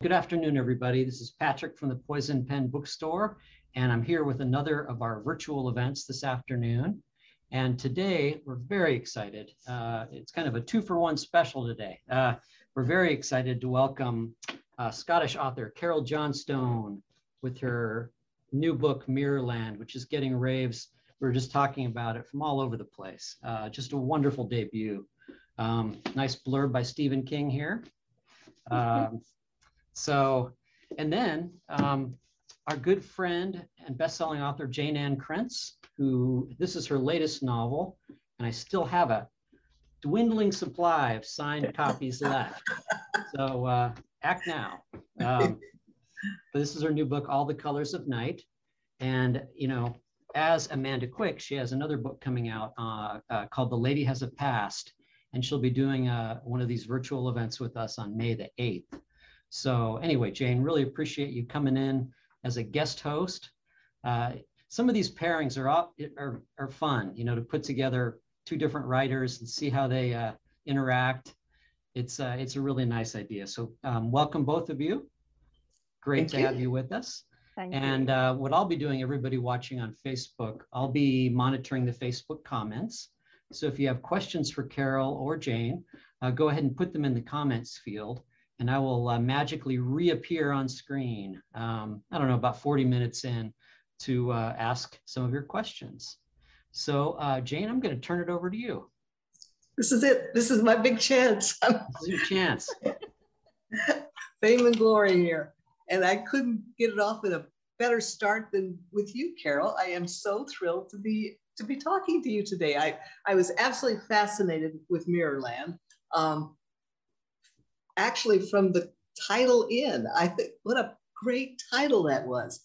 Good afternoon, everybody. This is Patrick from the Poison Pen Bookstore, and I'm here with another of our virtual events this afternoon. And today, we're very excited. It's kind of a 2-for-1 special today. We're very excited to welcome Scottish author Carole Johnstone with her new book, Mirrorland, which is getting raves. We were just talking about it from all over the place. Just a wonderful debut. Nice blurb by Stephen King here. And then our good friend and best-selling author, Jayne Krentz, who this is her latest novel, and I still have a dwindling supply of signed copies left. So act now. But this is her new book, All the Colors of Night. And, you know, as Amanda Quick, she has another book coming out called The Lady Has a Past, and she'll be doing one of these virtual events with us on May the 8th. So anyway, Jayne, really appreciate you coming in as a guest host. Some of these pairings are fun, you know, to put together two different writers and see how they interact. It's a really nice idea. So welcome both of you. Great to have you with us. Thank you. And what I'll be doing, everybody watching on Facebook, I'll be monitoring the Facebook comments. So if you have questions for Carole or Jayne, go ahead and put them in the comments field, and I will magically reappear on screen, I don't know, about 40 minutes in to ask some of your questions. So Jayne, I'm going to turn it over to you. This is it. This is my big chance. This is your chance. Fame and glory here. And I couldn't get it off with a better start than with you, Carole. I am so thrilled to be talking to you today. I was absolutely fascinated with Mirrorland. Actually, from the title in, I think what a great title that was.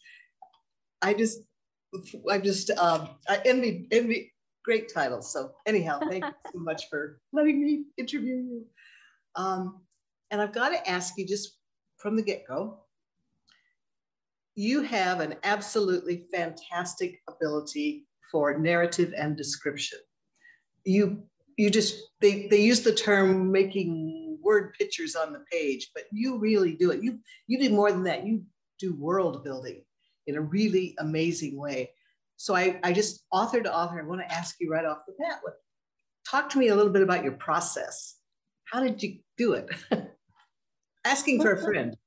I envy great titles. So anyhow, thank you so much for letting me interview you. And I've got to ask you just from the get-go, you have an absolutely fantastic ability for narrative and description. They use the term making word pictures on the page, but you really do it. You do more than that. You do world building in a really amazing way. So I just, author to author, I want to ask you right off the bat, talk to me a little bit about your process. How did you do it? Asking for a friend.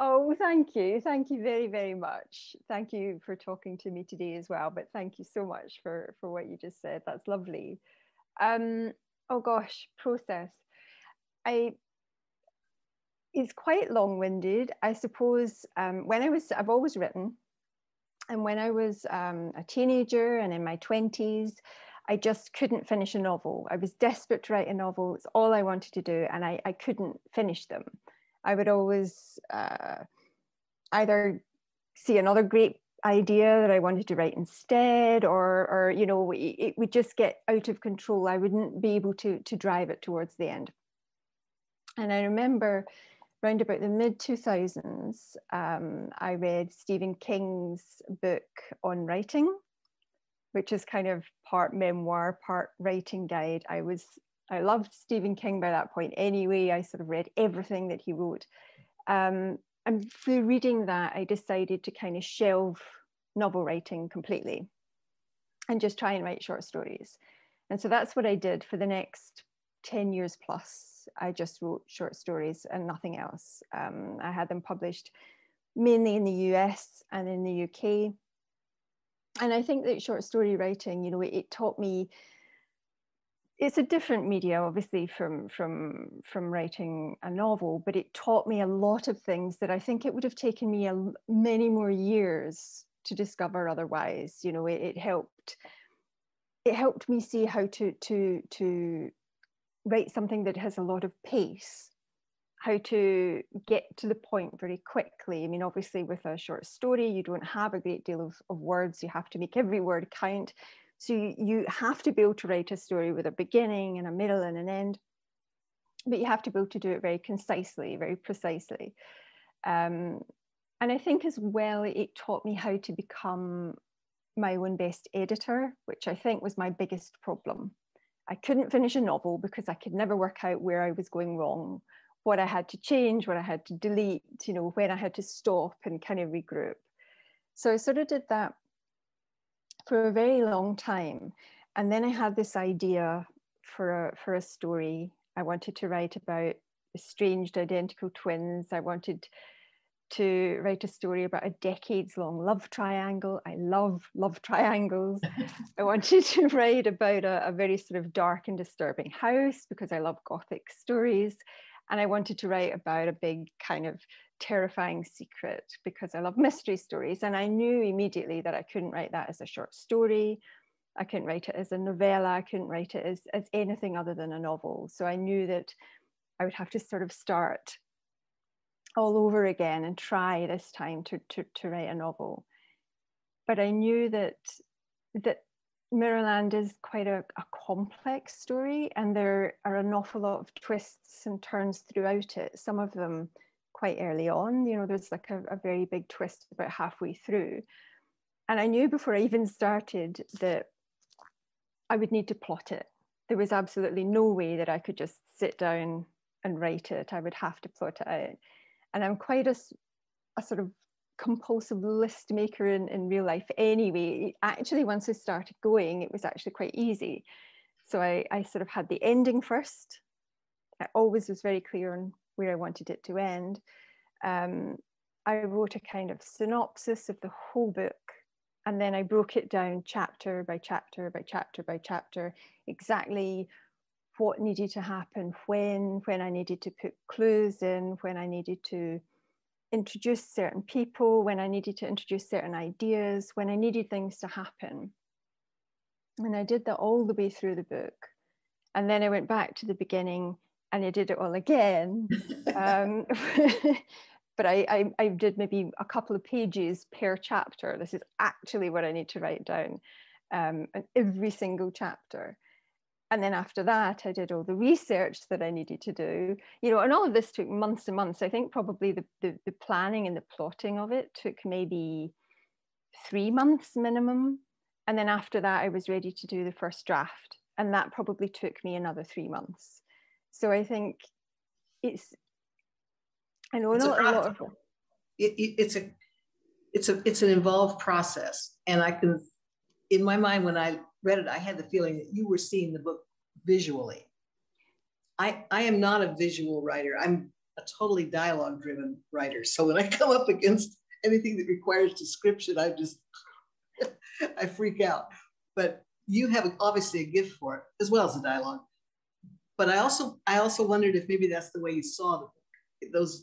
Oh, thank you. Thank you very, very much. Thank you for talking to me today as well. But thank you so much for what you just said. That's lovely. Oh gosh, process. It's quite long-winded, I suppose. I've always written, and when I was a teenager and in my 20s, I just couldn't finish a novel. I was desperate to write a novel. It's all I wanted to do, and I couldn't finish them. I would always either see another great idea that I wanted to write instead, or you know, it would just get out of control. I wouldn't be able to drive it towards the end. And I remember round about the mid-2000s, I read Stephen King's book on writing, which is kind of part memoir, part writing guide. I loved Stephen King by that point anyway. I sort of read everything that he wrote. And through reading that, I decided to kind of shelve novel writing completely and just try and write short stories. And so that's what I did for the next 10 years plus. I just wrote short stories and nothing else. I had them published mainly in the US and in the UK. And I think that short story writing, you know, it taught me, it's a different media, obviously, from writing a novel, but it taught me a lot of things that I think it would have taken me many more years to discover otherwise. You know, it helped me see how to write something that has a lot of pace, how to get to the point very quickly. I mean, obviously, with a short story, you don't have a great deal of words. You have to make every word count. So you have to be able to write a story with a beginning and a middle and an end, but you have to be able to do it very concisely, very precisely. And I think as well, it taught me how to become my own best editor, which I think was my biggest problem. I couldn't finish a novel because I could never work out where I was going wrong, what I had to change, what I had to delete, you know, when I had to stop and kind of regroup. So I sort of did that for a very long time. And then I had this idea for a story. I wanted to write about estranged identical twins. I wanted to write a story about a decades-long love triangle. I love love triangles. I wanted to write about a very sort of dark and disturbing house because I love Gothic stories. And I wanted to write about a big kind of terrifying secret because I love mystery stories. And I knew immediately that I couldn't write that as a short story. I couldn't write it as a novella. I couldn't write it as anything other than a novel. So I knew that I would have to sort of start all over again and try this time to write a novel. But I knew that Mirrorland is quite a complex story, and there are an awful lot of twists and turns throughout it, some of them quite early on. You know, there's like a very big twist about halfway through. And I knew before I even started that I would need to plot it. There was absolutely no way that I could just sit down and write it. I would have to plot it out. And I'm quite a sort of compulsive list maker in real life anyway. Actually, once I started going, it was actually quite easy. So I sort of had the ending first. I always was very clear on where I wanted it to end. I wrote a kind of synopsis of the whole book, and then I broke it down chapter by chapter by chapter by chapter, exactly what needed to happen, when I needed to put clues in, when I needed to introduce certain people, when I needed to introduce certain ideas, when I needed things to happen. And I did that all the way through the book. And then I went back to the beginning and I did it all again. But I did maybe a couple of pages per chapter. This is actually what I need to write down, and every single chapter. And then after that, I did all the research that I needed to do, you know, and all of this took months and months. I think probably the planning and the plotting of it took maybe 3 months minimum. And then after that, I was ready to do the first draft. And that probably took me another 3 months. So I think it's, I know it's an involved process. And I can, in my mind, when I read it, I had the feeling that you were seeing the book visually. I am not a visual writer. I'm a totally dialogue-driven writer. So when I come up against anything that requires description, I freak out. But you have obviously a gift for it, as well as the dialogue. But I also wondered if maybe that's the way you saw the book.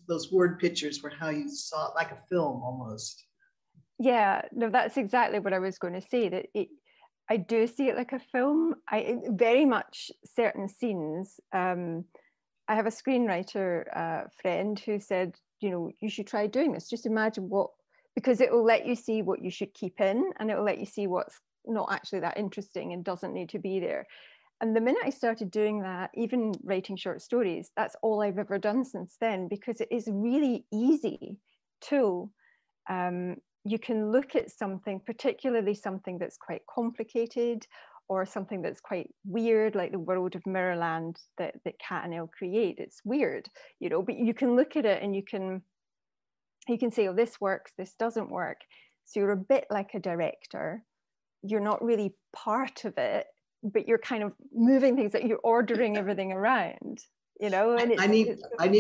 Those word pictures were how you saw it, like a film almost. Yeah, no, that's exactly what I was going to say, that I do see it like a film. I very much certain scenes. I have a screenwriter friend who said, you know, you should try doing this. Just imagine because it will let you see what you should keep in, and it will let you see what's not actually that interesting and doesn't need to be there. And the minute I started doing that, even writing short stories, that's all I've ever done since then, because it is a really easy tool. You can look at something, particularly something that's quite complicated or something that's quite weird, like the world of Mirrorland that Kat and Elle create. It's weird, you know, but you can look at it and you can say, oh, this works, this doesn't work. So you're a bit like a director. You're not really part of it, but you're kind of moving things, that you're ordering everything around, you know. And I need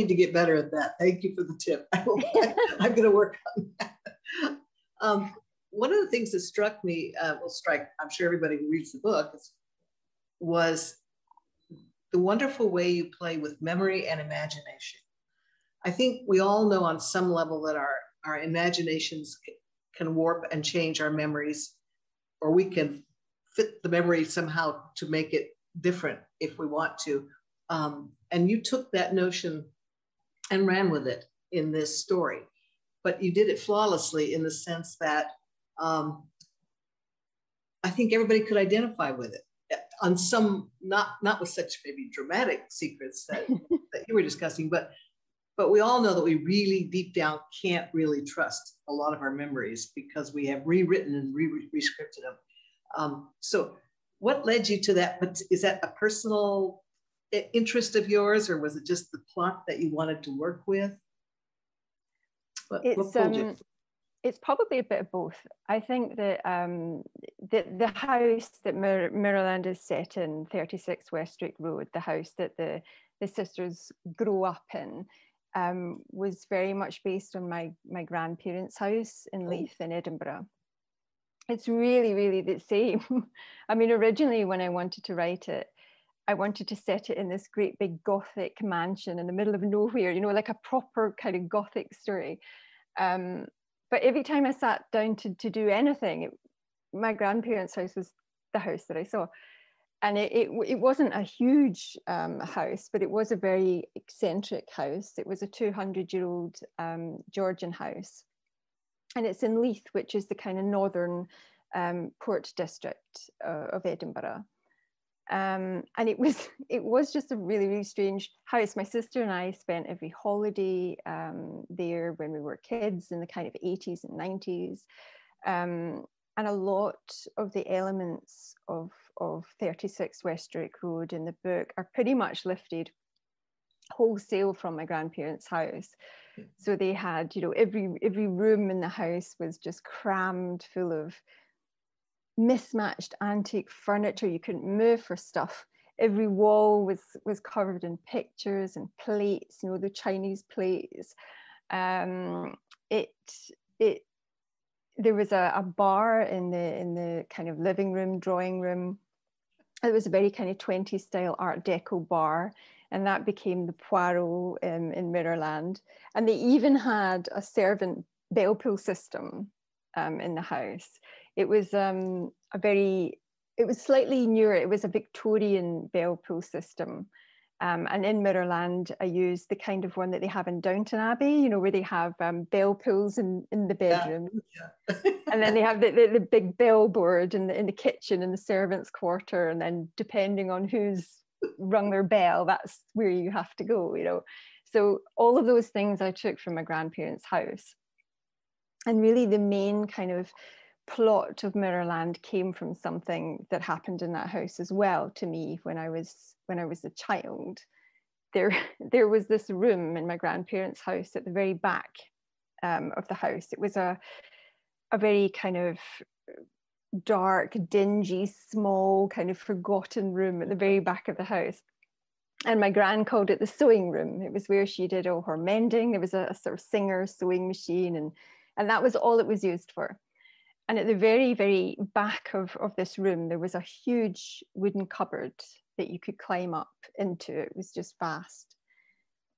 to get better at that. Thank you for the tip. I'm going to work on that. One of the things that struck me, I'm sure everybody who reads the book, was the wonderful way you play with memory and imagination. I think we all know on some level that our imaginations can warp and change our memories, or we can fit the memory somehow to make it different if we want to. And you took that notion and ran with it in this story. But you did it flawlessly in the sense that I think everybody could identify with it on some, not with such maybe dramatic secrets that you were discussing, but we all know that we really deep down can't really trust a lot of our memories because we have rewritten and re-scripted them. So what led you to that? But is that a personal interest of yours, or was it just the plot that you wanted to work with? What pulled you? It's probably a bit of both. I think that the house that Mirrorland is set in, 36 Westwick Road, the house that the sisters grew up in, was very much based on my grandparents' house in Leith in Edinburgh. It's really, really the same. I mean, originally when I wanted to write it, I wanted to set it in this great big Gothic mansion in the middle of nowhere, you know, like a proper kind of Gothic story. But every time I sat down to do anything, my grandparents' house was the house that I saw. And it wasn't a huge house, but it was a very eccentric house. It was a 200-year-old Georgian house. And it's in Leith, which is the kind of northern port district of Edinburgh. And it was just a really, really strange house. My sister and I spent every holiday there when we were kids in the kind of 80s and 90s. And a lot of the elements of 36 Westwick Road in the book are pretty much lifted wholesale from my grandparents' house. So they had, you know, every room in the house was just crammed full of mismatched antique furniture. You couldn't move for stuff. Every wall was covered in pictures and plates, you know, the Chinese plates. There was a bar in the kind of living room, drawing room. It was a very kind of 20s style Art Deco bar, and that became the Poirot in Mirrorland. And they even had a servant bell pull system in the house. It was it was slightly newer. It was a Victorian bell pull system. And in Mirrorland, I used the kind of one that they have in Downton Abbey, you know, where they have bell pulls in the bedroom. Yeah. And then they have the big bellboard in the kitchen, in the servants' quarter. And then depending on who's rung their bell, that's where you have to go, you know. So all of those things I took from my grandparents' house. And really the main kind of plot of Mirrorland came from something that happened in that house as well to me when I was a child. There was this room in my grandparents' house at the very back of the house. It was a very kind of dark, dingy, small, kind of forgotten room at the very back of the house. And my gran called it the sewing room. It was where she did all her mending. There was a sort of Singer sewing machine, and that was all it was used for. And at the very, very back of this room, there was a huge wooden cupboard that you could climb up into. It was just vast.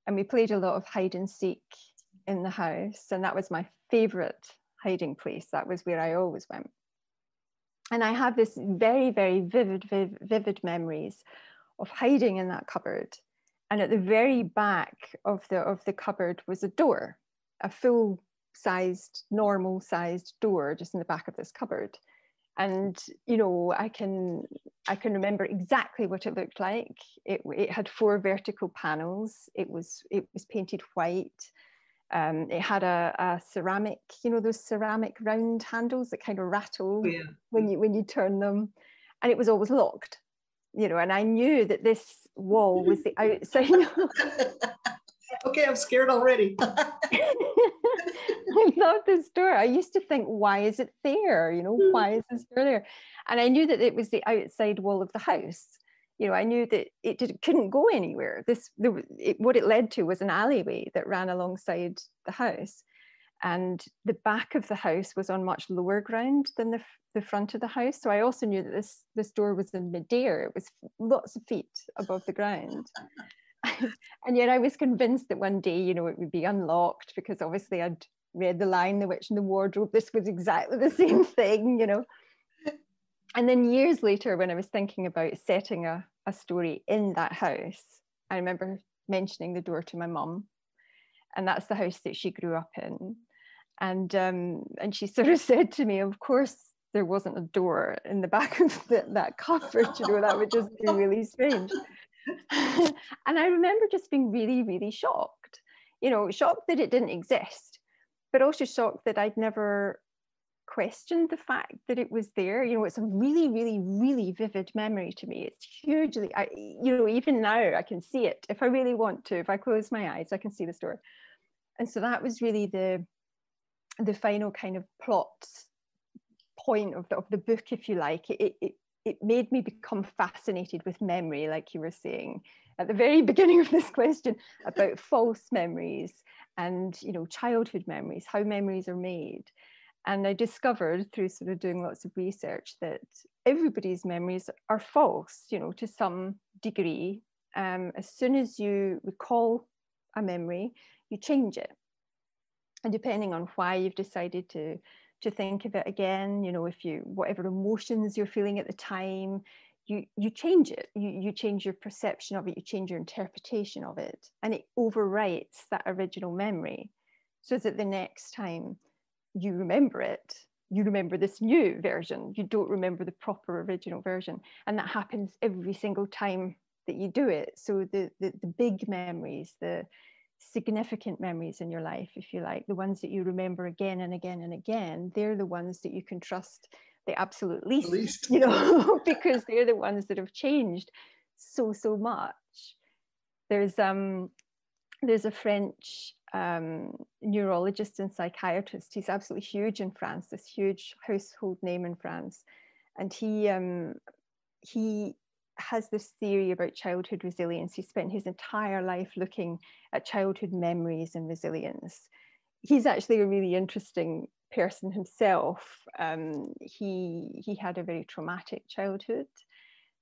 And we played a lot of hide and seek in the house. And that was my favorite hiding place. That was where I always went. And I have this very, very vivid memories of hiding in that cupboard. And at the very back of the cupboard was a door, a full-sized, normal-sized door just in the back of this cupboard. And, you know, I can remember exactly what it looked like. It had 4 vertical panels. It was painted white. It had a ceramic, you know, those ceramic round handles that kind of rattle when you turn them. And it was always locked, you know, and I knew that this wall was the outside. Okay, I'm scared already. I love this door. I used to think, why is it there? You know, why is this door there? And I knew that it was the outside wall of the house. You know, I knew that it couldn't go anywhere. What it led to was an alleyway that ran alongside the house. And the back of the house was on much lower ground than the front of the house. So I also knew that this door was in midair. It was lots of feet above the ground. And yet I was convinced that one day, you know, it would be unlocked, because obviously I'd read The Lion, the Witch and the Wardrobe. This was exactly the same thing, you know. And then years later, when I was thinking about setting a story in that house, I remember mentioning the door to my mum, and that's the house that she grew up in. And she sort of said to me, of course there wasn't a door in the back of that cupboard, you know, that would just be really strange. And I remember just being really, really shocked, you know, shocked that it didn't exist, but also shocked that I'd never questioned the fact that it was there. You know, it's a really, really, really vivid memory to me. It's hugely, you know, even now I can see it. If I really want to, if I close my eyes, I can see the story. And so that was really the final kind of plot point of the book, if you like. It made me become fascinated with memory, like you were saying at the very beginning of this question, about false memories and, you know, childhood memories, how memories are made. And I discovered through sort of doing lots of research that everybody's memories are false, you know, to some degree. As soon as you recall a memory, you change it. And depending on why you've decided to think of it again, you know, if you, whatever emotions you're feeling at the time, you change it, you change your perception of it, you change your interpretation of it, and it overwrites that original memory, so that the next time you remember it, you remember this new version, you don't remember the proper original version. And that happens every single time that you do it. So the big memories, the significant memories in your life, if you like, the ones that you remember again and again and again, they're the ones that you can trust the absolute least. You know, because they're the ones that have changed so much. There's a French neurologist and psychiatrist. He's absolutely huge in France, this huge household name in France, and he has this theory about childhood resilience. He spent his entire life looking at childhood memories and resilience. He's actually a really interesting person himself. He had a very traumatic childhood.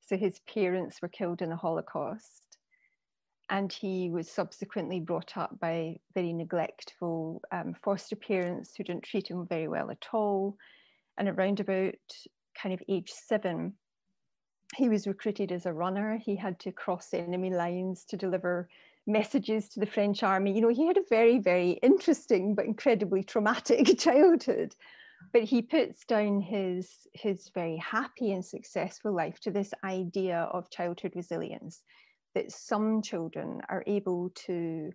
So his parents were killed in the Holocaust, and he was subsequently brought up by very neglectful foster parents who didn't treat him very well at all. And around about kind of age 7, he was recruited as a runner. He had to cross enemy lines to deliver messages to the French army. You know, he had a very, very interesting but incredibly traumatic childhood. But he puts down his very happy and successful life to this idea of childhood resilience, that some children are able to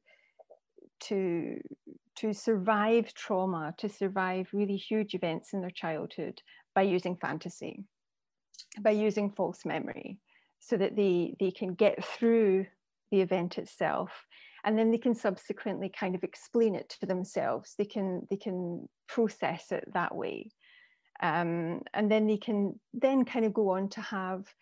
survive trauma, to survive really huge events in their childhood by using fantasy, by using false memory, so that they can get through the event itself, and then they can subsequently kind of explain it to themselves. They can process it that way, and then they can then kind of go on to have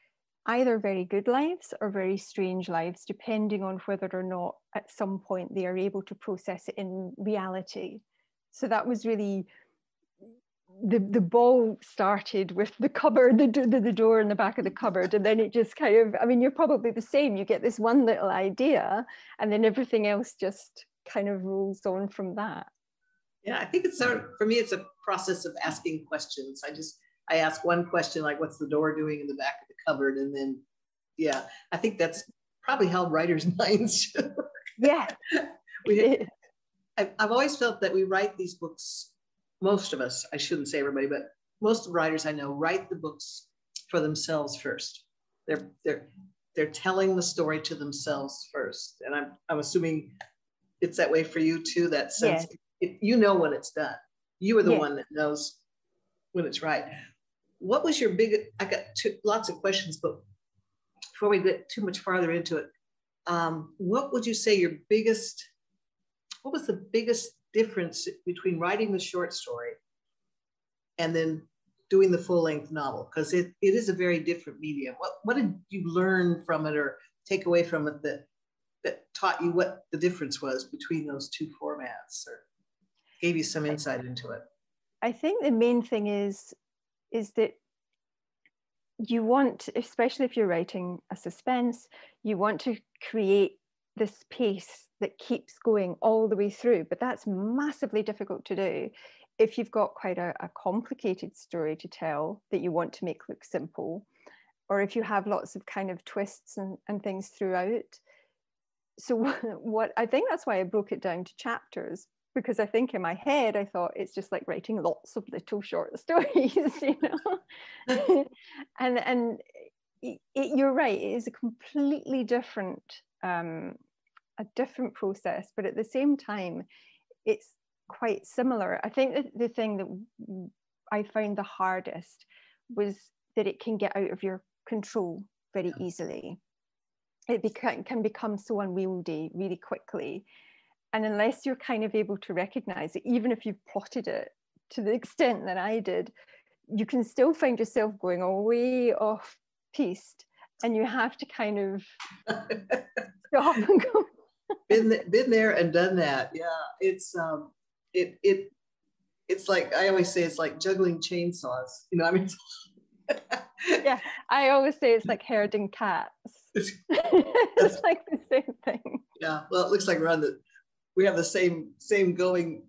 either very good lives or very strange lives, depending on whether or not at some point they are able to process it in reality. So that was really the ball started with the cupboard, the door in the back of the cupboard, and then it just kind of, I mean, you're probably the same. You get this one little idea, and then everything else just kind of rolls on from that. Yeah, I think it's for me, it's a process of asking questions. I ask one question, like, what's the door doing in the back of the cupboard? And then, yeah, I think that's probably how writers' minds should work. Yeah. I've always felt that we write these books, most of us, I shouldn't say everybody, but most of the writers I know write the books for themselves first. They're telling the story to themselves first. And I'm assuming it's that way for you too, that sense, you know when it's done. You are the one that knows when it's right. What was your I got lots of questions, but before we get too much farther into it, what would you say what was the biggest difference between writing the short story and then doing the full-length novel? Because it is a very different medium. What did you learn from it or take away from it that taught you what the difference was between those two formats, or gave you some insight into it? I think the main thing is that you want, especially if you're writing a suspense, you want to create this pace that keeps going all the way through, but that's massively difficult to do if you've got quite a complicated story to tell that you want to make look simple, or if you have lots of kind of twists and things throughout. So what I think that's why I broke it down to chapters, because I think in my head I thought it's just like writing lots of little short stories, you know. and you're right, it is a completely different process, but at the same time it's quite similar. I think that the thing that I found the hardest was that it can get out of your control very easily. It can become so unwieldy really quickly. And unless you're kind of able to recognize it, even if you've plotted it to the extent that I did, you can still find yourself going way off piste, and you have to kind of stop and go. Been there and done that. Yeah, it's like, I always say, it's like juggling chainsaws. You know, I mean. Yeah, I always say it's like herding cats. It's like the same thing. Yeah, well, it looks like we have the same going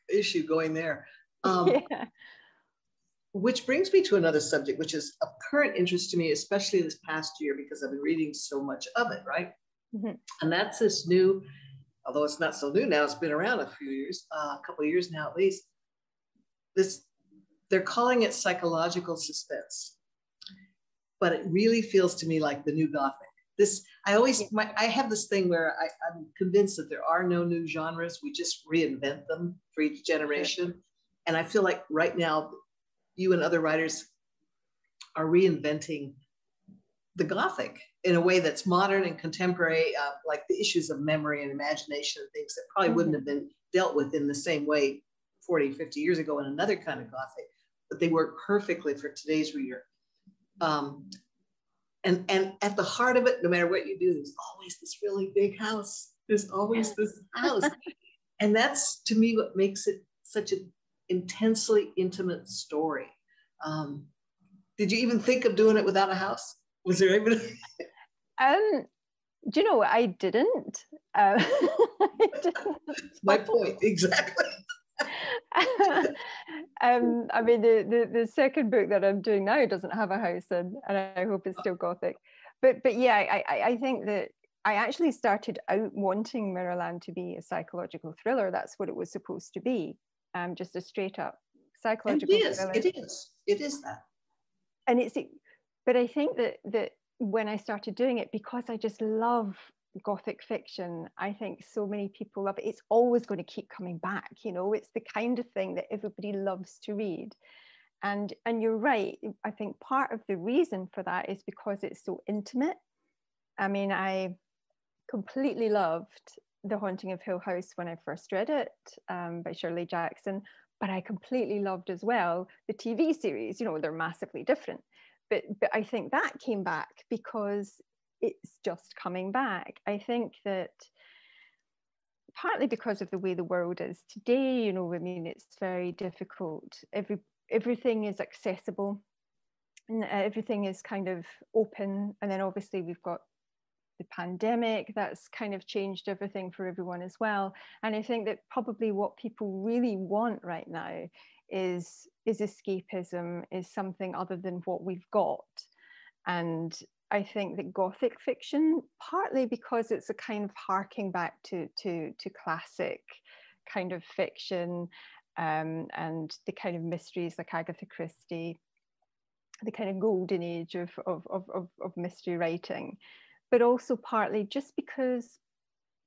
issue going there. Yeah. Which brings me to another subject, which is of current interest to me, especially this past year, because I've been reading so much of it, right? Mm-hmm. And that's this new, although it's not so new now, it's been around a few years, a couple of years now at least. They're calling it psychological suspense, but it really feels to me like the new Gothic. I have this thing where I'm convinced that there are no new genres. We just reinvent them for each generation. Sure. And I feel like right now, you and other writers are reinventing the Gothic in a way that's modern and contemporary, like the issues of memory and imagination and things that probably wouldn't have been dealt with in the same way 40, 50 years ago in another kind of Gothic, but they work perfectly for today's reader. And at the heart of it, no matter what you do, there's always this really big house. There's always this house. And that's, to me, what makes it such an intensely intimate story. Did you even think of doing it without a house? Was there even? Do you know what? I didn't. I didn't. My point, exactly. I mean, the second book that I'm doing now doesn't have a house in, and I hope it's still Gothic. But yeah, I think that I actually started out wanting Mirrorland to be a psychological thriller. That's what it was supposed to be, just a straight up psychological thriller. It is that. And but I think that when I started doing it, because I just love Gothic fiction, I think so many people love it. It's always going to keep coming back, you know. It's the kind of thing that everybody loves to read. And you're right. I think part of the reason for that is because it's so intimate. I mean, I completely loved The Haunting of Hill House when I first read it, by Shirley Jackson, but I completely loved as well the TV series. You know, they're massively different. But I think that came back because it's just coming back. I think that partly because of the way the world is today, you know, I mean, it's very difficult. Everything is accessible and everything is kind of open. And then obviously we've got the pandemic that's kind of changed everything for everyone as well. And I think that probably what people really want right now is escapism, is something other than what we've got. And I think that Gothic fiction, partly because it's a kind of harking back to classic kind of fiction, and the kind of mysteries like Agatha Christie, the kind of golden age of mystery writing, but also partly just because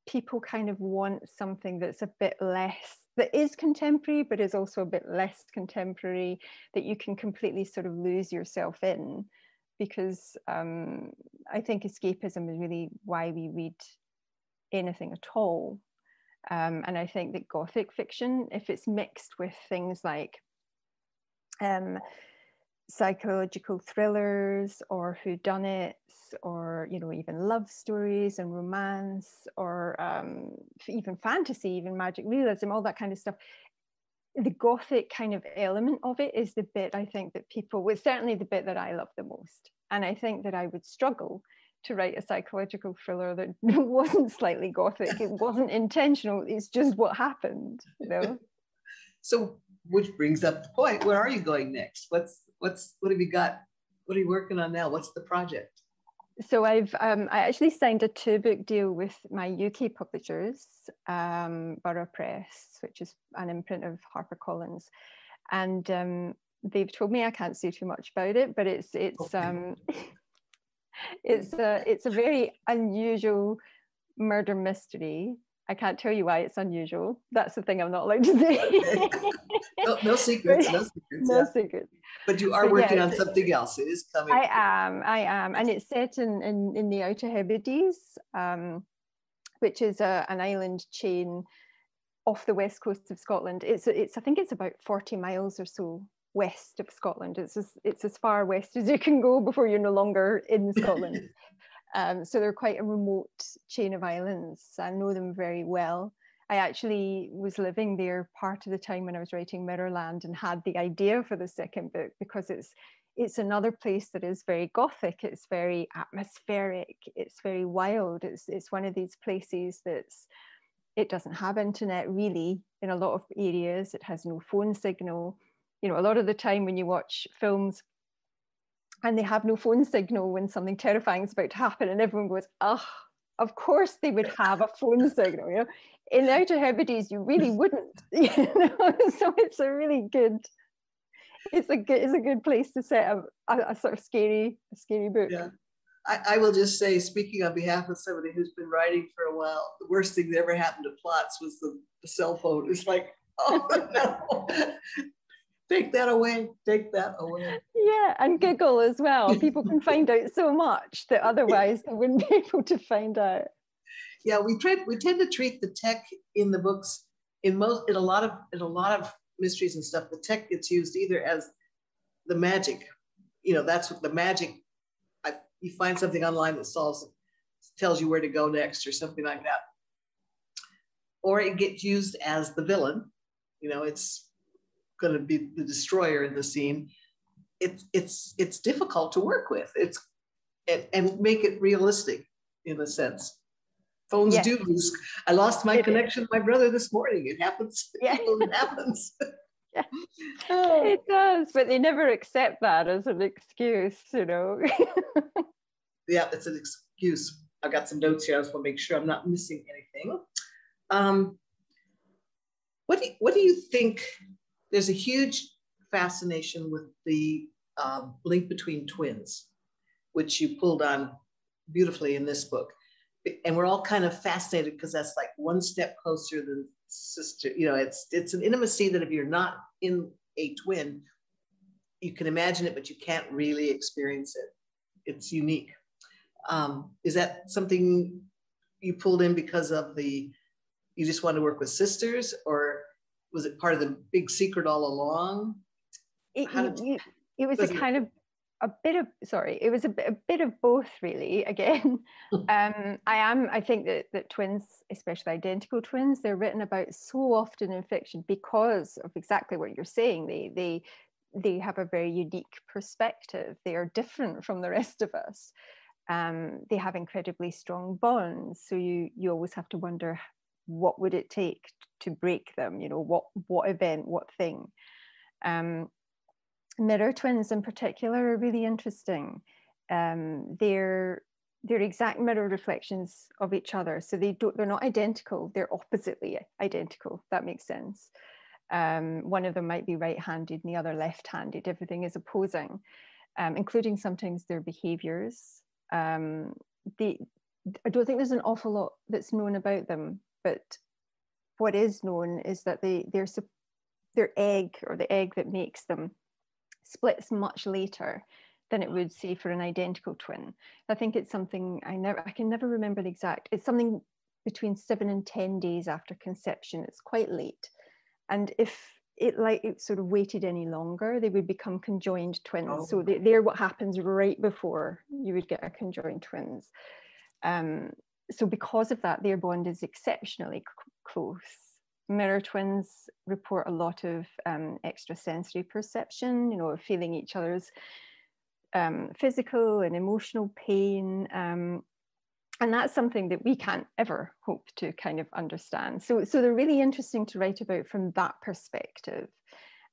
people kind of want something that's a bit less, that is contemporary, but is also a bit less contemporary, that you can completely sort of lose yourself in. Because I think escapism is really why we read anything at all. And I think that Gothic fiction, if it's mixed with things like psychological thrillers or whodunits, or, you know, even love stories and romance, or even fantasy, even magic realism, all that kind of stuff, the Gothic kind of element of it is the bit I think that people, well, certainly the bit that I love the most. And I think that I would struggle to write a psychological thriller that wasn't slightly Gothic. It wasn't intentional. It's just what happened, you know. So, which brings up the point, where are you going next? What have you got? What are you working on now? What's the project? So I actually signed a 2-book deal with my UK publishers, Borough Press, which is an imprint of HarperCollins, and they've told me I can't say too much about it, but it's okay. It's a very unusual murder mystery I can't tell you why it's unusual. That's the thing I'm not allowed to say. Okay. No secrets, no secrets. No Yeah. secrets. But you are But working yeah, on something else. It is coming. I am. And it's set in the Outer Hebrides, which is an island chain off the west coast of Scotland. It's I think it's about 40 miles or so west of Scotland. It's as far west as you can go before you're no longer in Scotland. So they're quite a remote chain of islands. I know them very well. I actually was living there part of the time when I was writing Mirrorland, and had the idea for the second book because it's another place that is very Gothic. It's very atmospheric. It's very wild. It's one of these places it doesn't have internet really in a lot of areas. It has no phone signal. You know, a lot of the time when you watch films and they have no phone signal when something terrifying is about to happen, and everyone goes, oh, of course they would have a phone signal. You know, in the Outer Hebrides, you really wouldn't. You know, so it's a really good. It's a good place to set a sort of scary book. Yeah. I will just say, speaking on behalf of somebody who's been writing for a while, the worst thing that ever happened to plots was the cell phone. It's like, oh no, take that away, take that away. Yeah, and Google as well. People can find out so much that otherwise they wouldn't be able to find out. Yeah, we tend to treat the tech in the books in a lot of mysteries and stuff. The tech gets used either as the magic, you know, that's what the magic. You find something online that tells you where to go next or something like that. Or it gets used as the villain. You know, it's going to be the destroyer in the scene. It's difficult to work with. And make it realistic in a sense. Phones do lose. I lost my connection with my brother this morning. It happens. Yeah. It happens. Yeah. It does, but they never accept that as an excuse, you know. Yeah, it's an excuse. I've got some notes here. I just want to make sure I'm not missing anything. What do you think? There's a huge fascination with the link between twins, which you pulled on beautifully in this book. And we're all kind of fascinated because that's like one step closer than sister. You know, it's an intimacy that if you're not in a twin, you can imagine it, but you can't really experience it. It's unique. Is that something you pulled in because of you just wanted to work with sisters, or was it part of the big secret all along? It was a bit of both, really. Again, I think that twins, especially identical twins, they're written about so often in fiction because of exactly what you're saying. They have a very unique perspective. They are different from the rest of us. They have incredibly strong bonds, so you always have to wonder, what would it take to break them? You know, what event, what thing? Mirror twins in particular are really interesting. They're exact mirror reflections of each other, so they're not identical. They're oppositely identical. If that makes sense. One of them might be right-handed and the other left-handed. Everything is opposing, including sometimes their behaviors. I don't think there's an awful lot that's known about them, but what is known is that their egg, or the egg that makes them, splits much later than it would, say, for an identical twin. I think it's something I can never remember the exact. It's something between 7 and 10 days after conception. It's quite late, and if it sort of waited any longer, they would become conjoined twins. Oh. So they're what happens right before you would get a conjoined twins. So because of that, their bond is exceptionally close. Mirror twins report a lot of extrasensory perception, you know, feeling each other's physical and emotional pain. And that's something that we can't ever hope to kind of understand. So they're really interesting to write about from that perspective.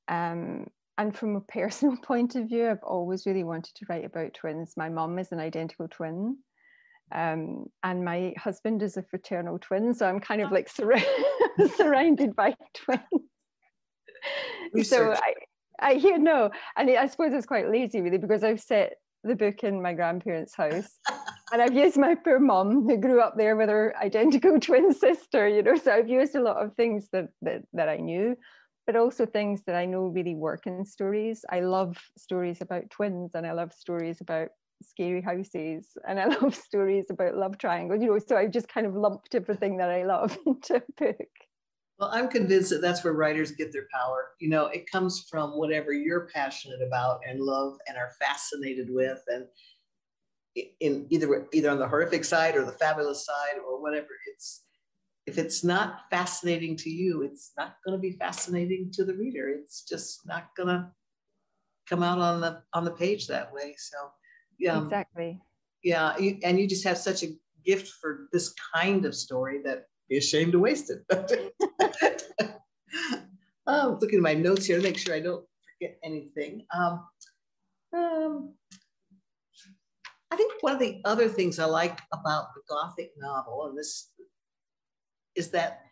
And from a personal point of view, I've always really wanted to write about twins. My mum is an identical twin. And my husband is a fraternal twin. So I'm kind of like surrounded by twins. Research. So I hear no. And I suppose it's quite lazy really, because I've set the book in my grandparents' house. And I've used my poor mum who grew up there with her identical twin sister, you know, so I've used a lot of things that I knew, but also things that I know really work in stories. I love stories about twins, and I love stories about scary houses, and I love stories about love triangles, you know, so I've just kind of lumped everything that I love into a book. Well, I'm convinced that that's where writers get their power. You know, it comes from whatever you're passionate about and love and are fascinated with, and in either on the horrific side or the fabulous side or whatever. It's, if it's not fascinating to you, it's not going to be fascinating to the reader. It's just not going to come out on the page that way. So yeah, Exactly. Yeah, and you just have such a gift for this kind of story that be ashamed to waste it. I'm looking at my notes here to make sure I don't forget anything. I think one of the other things I like about the Gothic novel, and this is that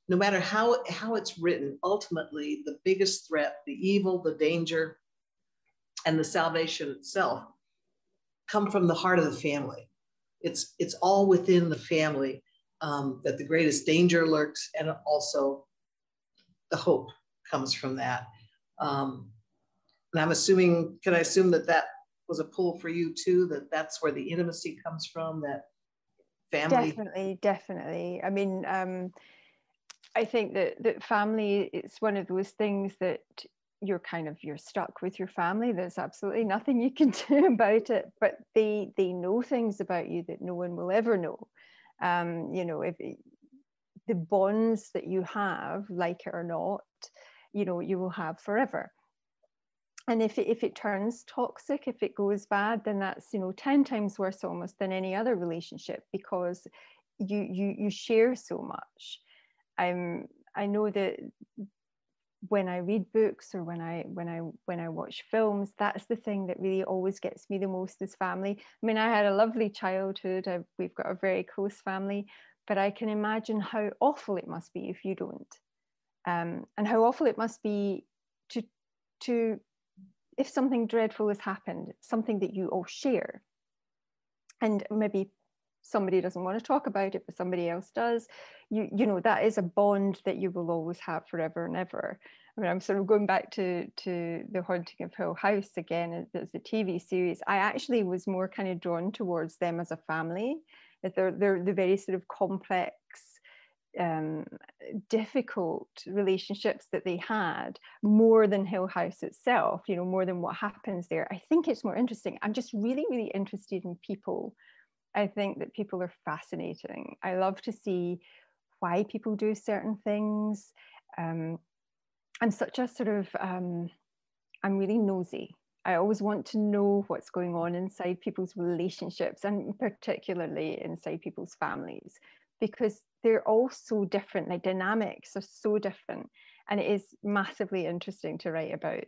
no matter how it's written, ultimately the biggest threat, the evil, the danger, and the salvation itself come from the heart of the family. It's all within the family that the greatest danger lurks, and also the hope comes from that. And I'm assuming, can I assume that that was a pull for you too, that that's where the intimacy comes from, that family? Definitely. I mean, I think that family, it's one of those things that you're stuck with your family. There's absolutely nothing you can do about it, but they know things about you that no one will ever know. You know, if the bonds that you have, like it or not, you know, you will have forever. And if it turns toxic, if it goes bad, then that's, you know, 10 times worse almost than any other relationship, because you share so much. I know that when I read books or when I watch films, that's the thing that really always gets me the most is family. I mean, I had a lovely childhood. We've got a very close family, but I can imagine how awful it must be if you don't, and how awful it must be to if something dreadful has happened, something that you all share, and maybe somebody doesn't want to talk about it, but somebody else does, you know, that is a bond that you will always have forever and ever. I mean, I'm sort of going back to The Haunting of Hill House again, as a TV series. I actually was more kind of drawn towards them as a family. They're the very sort of complex, difficult relationships that they had, more than Hill House itself, you know, more than what happens there. I think it's more interesting. I'm just really, really interested in people. I think that people are fascinating. I love to see why people do certain things. I'm such a sort of, I'm really nosy. I always want to know what's going on inside people's relationships, and particularly inside people's families, because they're all so different. The dynamics are so different, and it is massively interesting to write about.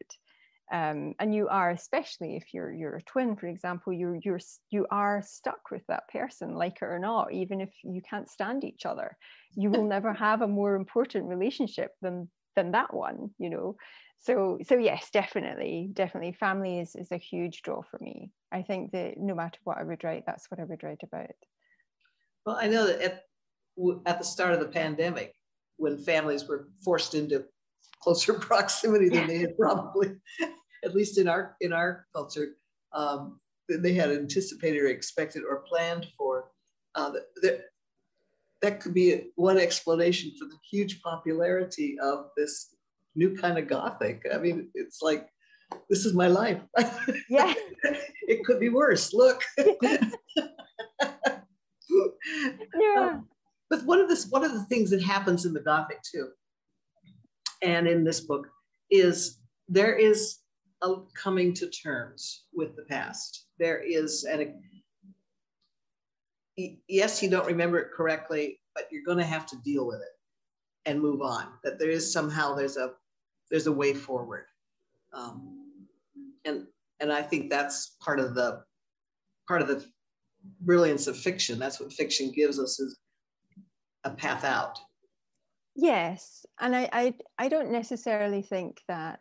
And you are, especially if you're a twin, for example, you are stuck with that person, like it or not. Even if you can't stand each other, you will never have a more important relationship than that one, you know. So yes, definitely family is a huge draw for me. I think that no matter what I would write, that's what I would write about. Well, I know that at the start of the pandemic, when families were forced into closer proximity than they had probably, at least in our culture, they had anticipated or expected or planned for. That could be one explanation for the huge popularity of this new kind of Gothic. I mean, it's like, this is my life. Yeah. It could be worse. Look. Yeah. But one of the things that happens in the Gothic too, and in this book, is there is a coming to terms with the past. There is yes, you don't remember it correctly, but you're going to have to deal with it and move on. That there is somehow there's a way forward, and I think that's part of the brilliance of fiction. That's what fiction gives us, is a path out. Yes, and I don't necessarily think that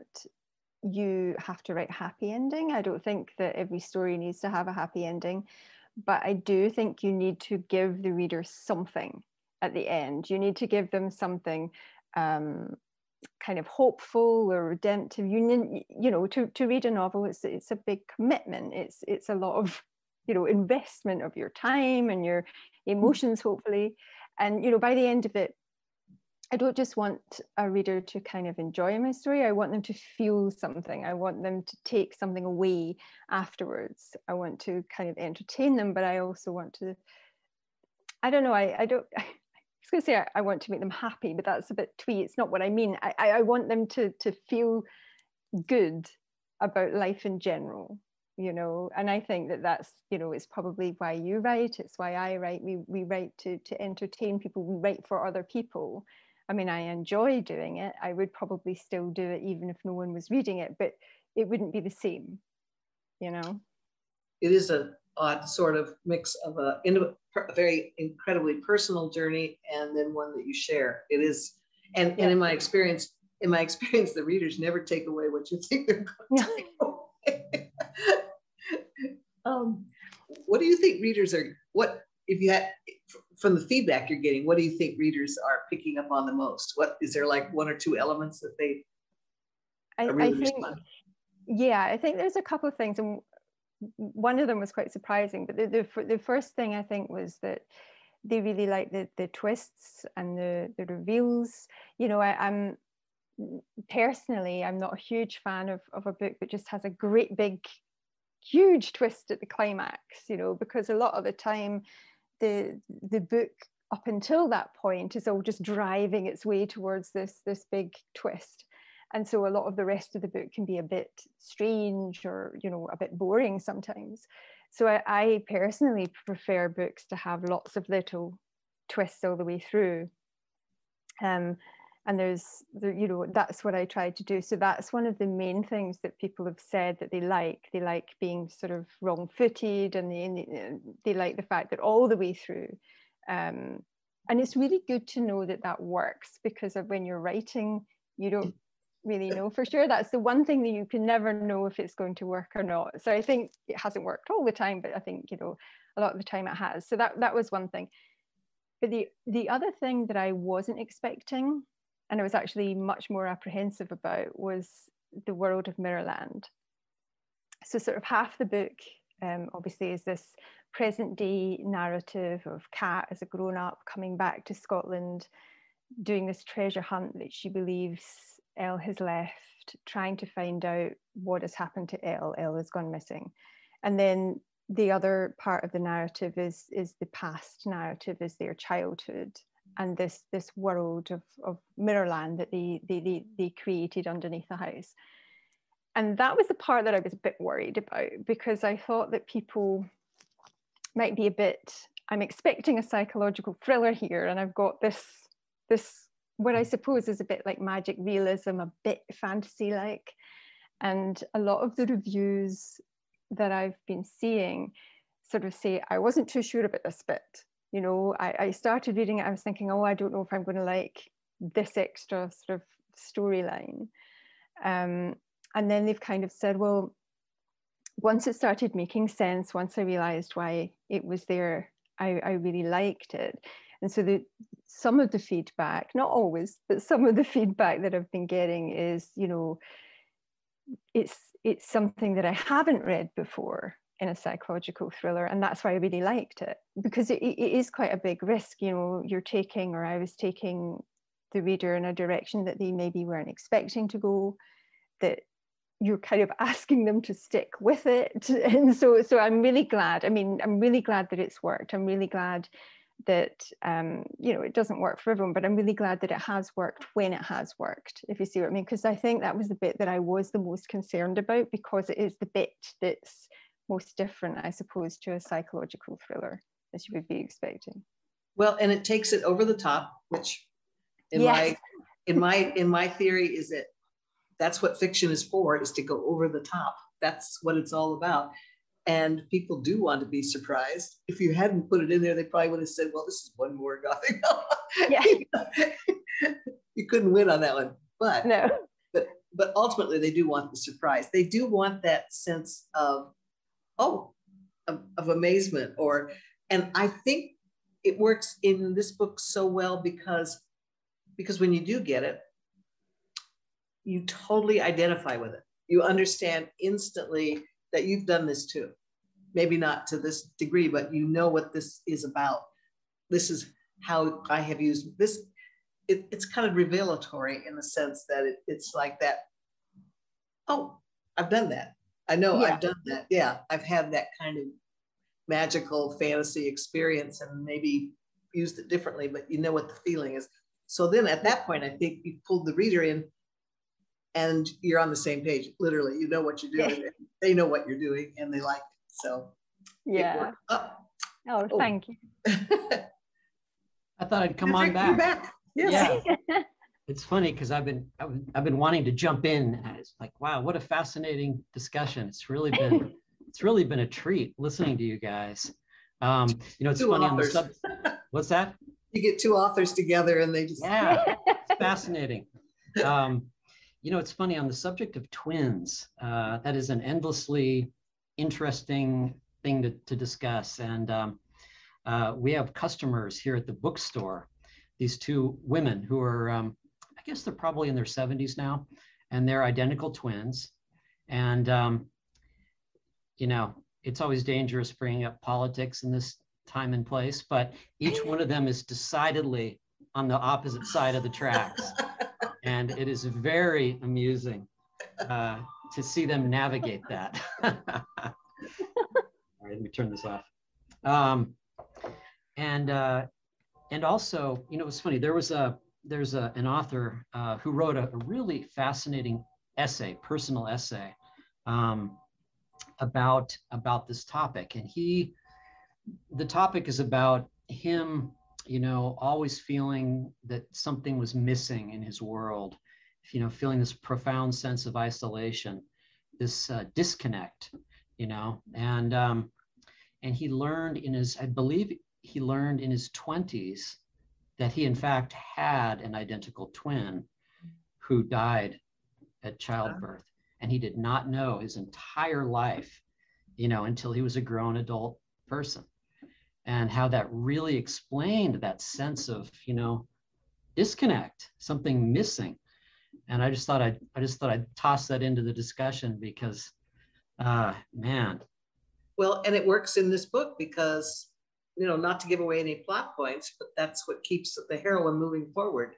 you have to write a happy ending. I don't think that every story needs to have a happy ending, but I do think you need to give the reader something at the end. You need to give them something kind of hopeful or redemptive. You know, to read a novel, it's a big commitment. It's a lot of, you know, investment of your time and your emotions, hopefully. And, you know, by the end of it, I don't just want a reader to kind of enjoy my story. I want them to feel something. I want them to take something away afterwards. I want to kind of entertain them, but I also want to, I don't know, I don't, I was going to say I want to make them happy, but that's a bit twee. It's not what I mean. I want them to feel good about life in general, you know. And I think that that's, you know, it's probably why you write. It's why I write. We write to entertain people. We write for other people. I mean, I enjoy doing it. I would probably still do it even if no one was reading it, but it wouldn't be the same, you know. It is an odd sort of mix of a very incredibly personal journey and then one that you share. It is, and in my experience, the readers never take away what you think they're going to take away. What do you think readers are? What if you had? From the feedback you're getting, what do you think readers are picking up on the most? What is there, like one or two elements that they are really responding? Yeah, I think there's a couple of things, and one of them was quite surprising. But the first thing I think was that they really like the twists and the reveals. You know, I'm personally, I'm not a huge fan of a book that just has a great big, huge twist at the climax. You know, because a lot of the time, the book up until that point is all just driving its way towards this big twist, and so a lot of the rest of the book can be a bit strange or, you know, a bit boring sometimes. So I personally prefer books to have lots of little twists all the way through, and you know, that's what I try to do. So that's one of the main things that people have said that they like being sort of wrong-footed, and they like the fact that all the way through, and it's really good to know that works, because when you're writing, you don't really know for sure. That's the one thing that you can never know if it's going to work or not. So I think it hasn't worked all the time, but I think, you know, a lot of the time it has. So that was one thing. But the other thing that I wasn't expecting, and I was actually much more apprehensive about, was the world of Mirrorland. So sort of half the book, obviously, is this present day narrative of Kat as a grown-up coming back to Scotland, doing this treasure hunt that she believes Elle has left, trying to find out what has happened to Elle. Elle has gone missing. And then the other part of the narrative is the past narrative, is their childhood, and this world of Mirrorland that they created underneath the house. And that was the part that I was a bit worried about, because I thought that people might be a bit, I'm expecting a psychological thriller here, and I've got this what I suppose is a bit like magic realism, a bit fantasy-like. And a lot of the reviews that I've been seeing sort of say, I wasn't too sure about this bit. You know, I started reading it, I was thinking, oh, I don't know if I'm going to like this extra sort of storyline. And then they've kind of said, well, once it started making sense, once I realized why it was there, I really liked it. And so some of the feedback, not always, but some of the feedback that I've been getting is, you know, it's something that I haven't read before in a psychological thriller, and that's why I really liked it, because it is quite a big risk. You know, you're taking, or I was taking the reader in a direction that they maybe weren't expecting to go, that you're kind of asking them to stick with it. And so I'm really glad. I mean, I'm really glad that it's worked. I'm really glad that, you know, it doesn't work for everyone, but I'm really glad that it has worked when it has worked, if you see what I mean, because I think that was the bit that I was the most concerned about, because it is the bit that's most different, I suppose, to a psychological thriller, as you would be expecting. Well, and it takes it over the top, which in my theory is that that's what fiction is for, is to go over the top. That's what it's all about. And people do want to be surprised. If you hadn't put it in there, they probably would have said, well, this is one more gothic novel. Yeah. You couldn't win on that one. But no. But ultimately they do want the surprise. They do want that sense of, oh, of amazement, and I think it works in this book so well because when you do get it, you totally identify with it. You understand instantly that you've done this too. Maybe not to this degree, but you know what this is about. This is how I have used this. It's kind of revelatory in the sense that it's like that. Oh, I've done that. I know I've done that. Yeah, I've had that kind of magical fantasy experience and maybe used it differently, but you know what the feeling is. So then at that point, I think you've pulled the reader in and you're on the same page. Literally, you know what you're doing. They know what you're doing and they like it. So yeah. Oh, thank you. I thought I'd come on back. You're back. Yes. Yeah. It's funny because I've been wanting to jump in. And it's like, wow, what a fascinating discussion. It's really been a treat listening to you guys. You know, it's Two funny authors. on the what's that? You get two authors together and they just it's fascinating. You know, it's funny on the subject of twins. That is an endlessly interesting thing to discuss. And we have customers here at the bookstore, these two women who are, I guess they're probably in their 70s now, and they're identical twins. And, you know, it's always dangerous bringing up politics in this time and place, but each one of them is decidedly on the opposite side of the tracks. And it is very amusing to see them navigate that. All right, let me turn this off. And also, you know, it's funny. There's an author who wrote a really fascinating essay, personal essay, about this topic. And the topic is about him, you know, always feeling that something was missing in his world, you know, feeling this profound sense of isolation, this disconnect, you know, and he learned I believe he learned in his 20s that he in fact had an identical twin who died at childbirth. And he did not know his entire life, you know, until he was a grown adult person. And how that really explained that sense of, you know, disconnect, something missing. And I just thought I'd toss that into the discussion because, man. Well, and it works in this book because, you know, not to give away any plot points, but that's what keeps the heroine moving forward,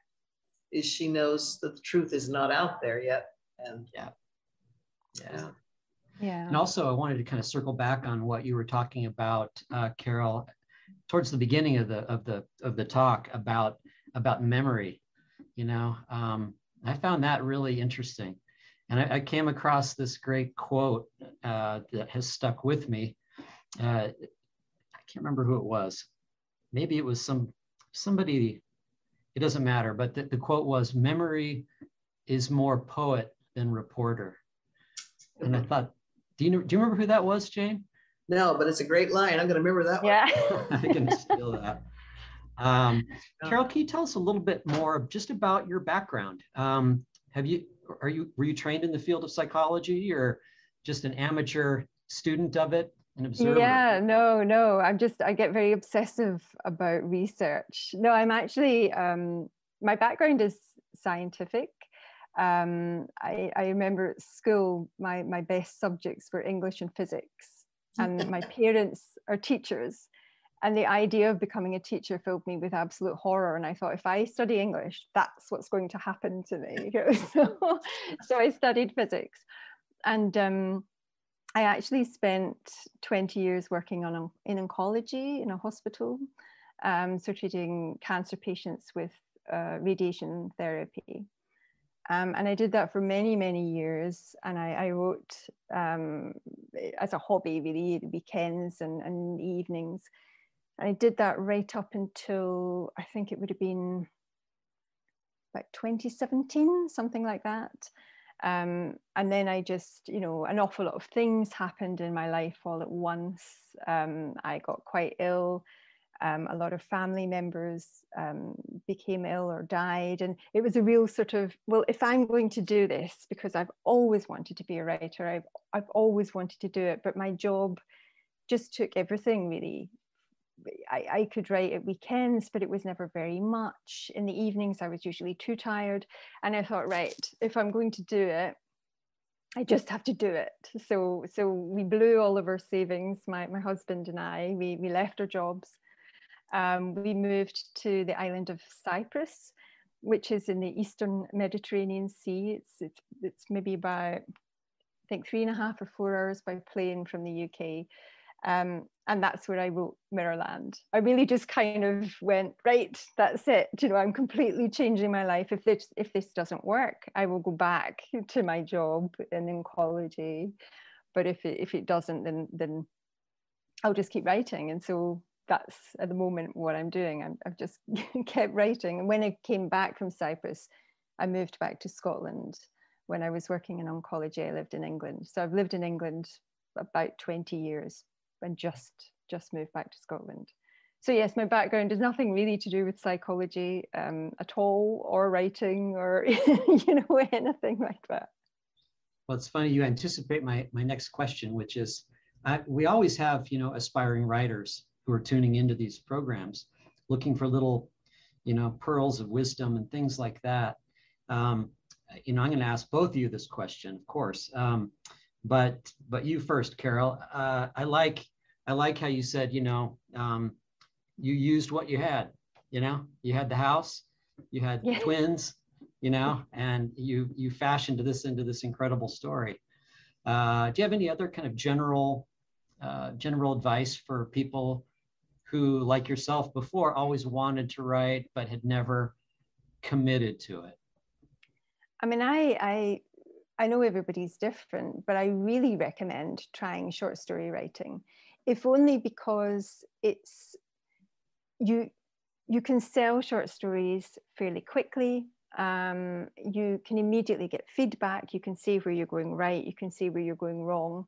is she knows that the truth is not out there yet. And yeah. Yeah. And also, I wanted to kind of circle back on what you were talking about, Carole, towards the beginning of the talk about memory. You know, I found that really interesting, and I came across this great quote that has stuck with me. I can't remember who it was. Maybe it was somebody. It doesn't matter. But the quote was, "Memory is more poet than reporter." And I thought, do you remember who that was, Jayne? No, but it's a great line. I'm going to remember that one. I can steal that. Carole, can you tell us a little bit more just about your background? Were you trained in the field of psychology, or just an amateur student of it, an observer? Yeah, no. I get very obsessive about research. No, I'm actually, my background is scientific. I remember at school, my best subjects were English and physics, and my parents are teachers, and the idea of becoming a teacher filled me with absolute horror. And I thought, if I study English, that's what's going to happen to me. So I studied physics, and I actually spent 20 years working in oncology in a hospital, so treating cancer patients with radiation therapy. And I did that for many, many years. And I wrote as a hobby, really, the weekends and the evenings. And I did that right up until, I think it would have been about 2017, something like that. And then I just, you know, an awful lot of things happened in my life all at once. I got quite ill. A lot of family members became ill or died. And it was a real sort of, well, if I'm going to do this, because I've always wanted to be a writer, I've always wanted to do it, but my job just took everything really. I could write at weekends, but it was never very much. In the evenings, I was usually too tired. And I thought, right, if I'm going to do it, I just have to do it. So we blew all of our savings, my husband and I. We left our jobs. We moved to the island of Cyprus, which is in the Eastern Mediterranean Sea. It's maybe about, I think, 3.5 or 4 hours by plane from the UK. And that's where I wrote Mirrorland. I really just kind of went, right, that's it. You know, I'm completely changing my life. If this doesn't work, I will go back to my job in oncology. But if it doesn't, then I'll just keep writing. And so that's at the moment what I'm doing. I've just kept writing. And when I came back from Cyprus, I moved back to Scotland. When I was working in oncology, I lived in England. So I've lived in England about 20 years. And just moved back to Scotland. So yes, my background has nothing really to do with psychology at all, or writing, or anything like that. Well, it's funny you anticipate my next question, which is, we always have aspiring writers who are tuning into these programs, looking for little pearls of wisdom and things like that. I'm going to ask both of you this question, of course. But you first, Carole. I like how you said, you used what you had. You had the house, you had twins, and you fashioned this into this incredible story. Do you have any other kind of general advice for people who, like yourself before, always wanted to write but had never committed to it? I mean, I know everybody's different, but I really recommend trying short story writing, if only because you can sell short stories fairly quickly. You can immediately get feedback. You can see where you're going right. You can see where you're going wrong.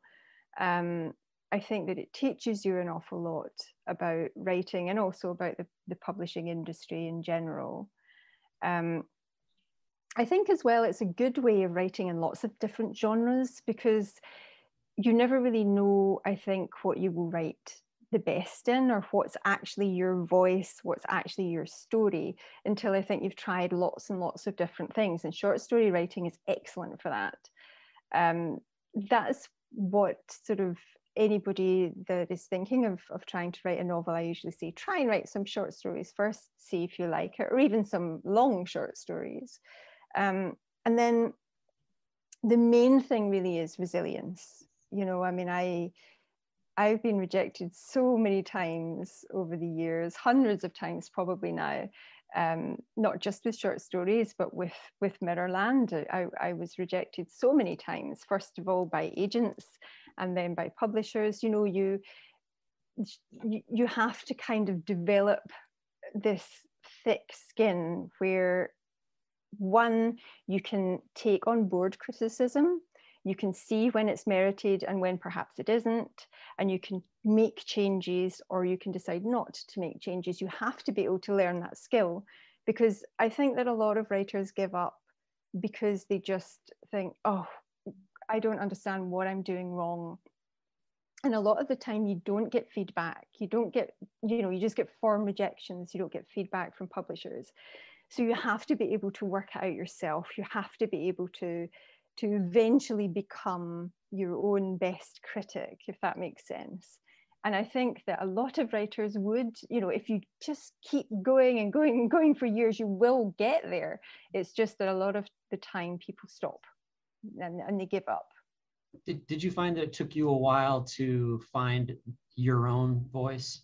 I think that it teaches you an awful lot about writing and also about the publishing industry in general. I think as well, it's a good way of writing in lots of different genres, because you never really know, I think, what you will write the best in, or what's actually your voice, what's actually your story, until I think you've tried lots and lots of different things. And short story writing is excellent for that. That's what sort of anybody that is thinking of trying to write a novel, I usually say, try and write some short stories first, see if you like it, or even some long short stories. And then the main thing really is resilience. I mean, I've been rejected so many times over the years, hundreds of times probably now, not just with short stories, but with Mirrorland. I was rejected so many times, first of all by agents and then by publishers. You have to kind of develop this thick skin where, one, you can take on board criticism, you can see when it's merited and when perhaps it isn't, and you can make changes, or you can decide not to make changes. You have to be able to learn that skill, because I think that a lot of writers give up because they just think, oh, I don't understand what I'm doing wrong. And a lot of the time you don't get feedback. You don't get, you just get form rejections. You don't get feedback from publishers. So you have to be able to work it out yourself. You have to be able to eventually become your own best critic, if that makes sense. And I think that a lot of writers would, if you just keep going and going and going for years, you will get there. It's just that a lot of the time people stop and they give up. Did you find that it took you a while to find your own voice?